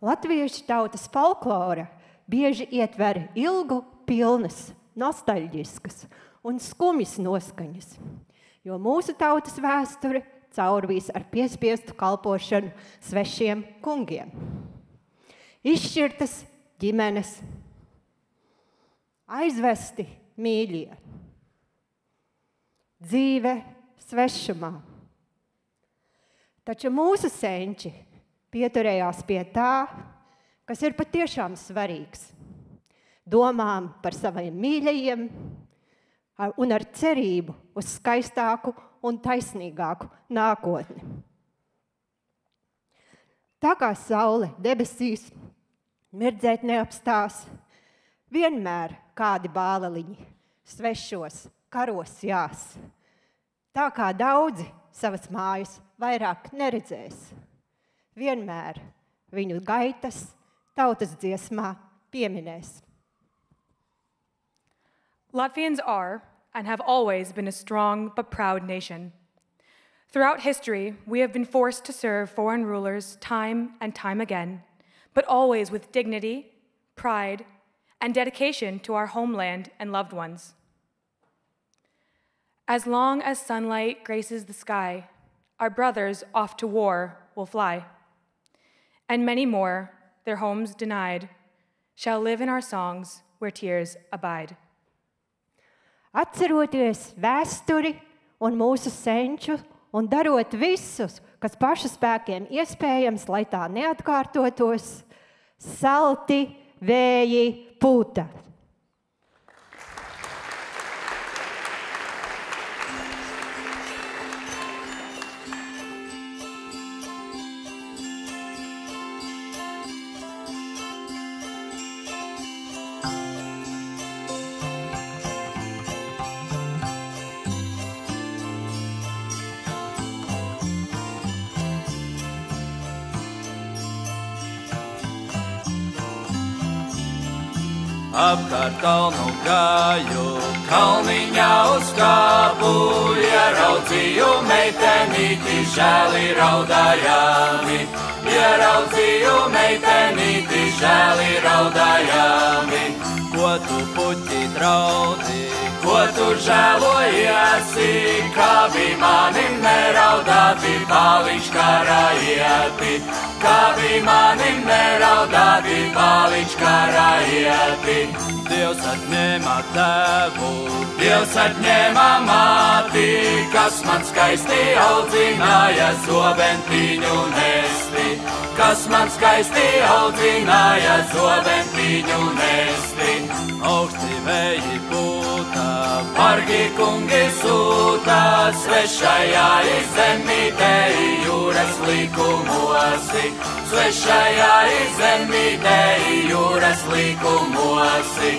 Latviešu tautas folklora bieži ietver ilgu, pilnas, nostalģiskas un skumjas noskaņas, jo mūsu tautas vēsture caurvīs ar piespiestu kalpošanu svešiem kungiem. Izšķirtas ģimenes, aizvesti mīļie, dzīve svešumā. Taču mūsu senči pieturējās pie tā, kas ir patiešām svarīgs. Domām par saviem mīļajiem un ar cerību uz skaistāku un taisnīgāku nākotni. Tā kā saule debesīs mirdzēt neapstās, vienmēr kādi bāleliņi svešos karos jās. Tā kā daudzi savas mājas vairāk neredzēs, vienmēr viņu gaitas tautas dziesmā pieminēs. Latvians are and have always been a strong but proud nation. Throughout history, we have been forced to serve foreign rulers time and time again, but always with dignity, pride, and dedication to our homeland and loved ones. As long as sunlight graces the sky, our brothers off to war will fly. And many more, their homes denied, shall live in our songs where tears abide. Atceroties vēsturi un mūsu senču un darot visus, kas pašu spēkiem iespējams, lai tā neatkārtotos, salti vēji pūta. Apkārt kalnu gāju, kalniņā uz kāpu, ieraudzīju meitenīti, žēli raudājami. Ieraudzīju meitenīti, žēli raudājami. Ko tu puķi draudzi, ko tu žēlojiesi, kā bija mani neraudāti, pāliņš karājieti. Kā bija mani neraudāti, pāliņš karājieti. Dievs atņēma tēvu, Dievs atņēma māti, kas man skaisti audzināja zobentiņu nesti. Kas man skaisti audzināja zobentiņu nesti. Augsti vēji pūtā, bargi kungi sūtā, svešajā zemītē jūras likumosi. Svešajā zemītē jūras likumosi.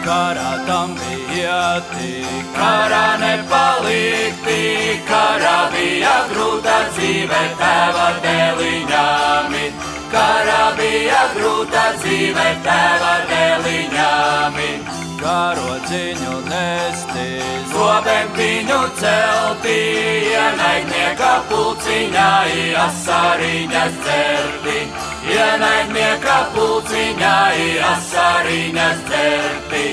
Karā tam ieti, karā nepalikti, karā bija grūta dzīve tēva dēliņāmi. Karā bija grūta dzīve tēva dēliņāmi. Karodziņu nesti, zobentiņu celti, ienaidnieka pulciņā asariņas dzerti. Ienaidnieka pulciņā asariņas dzerti.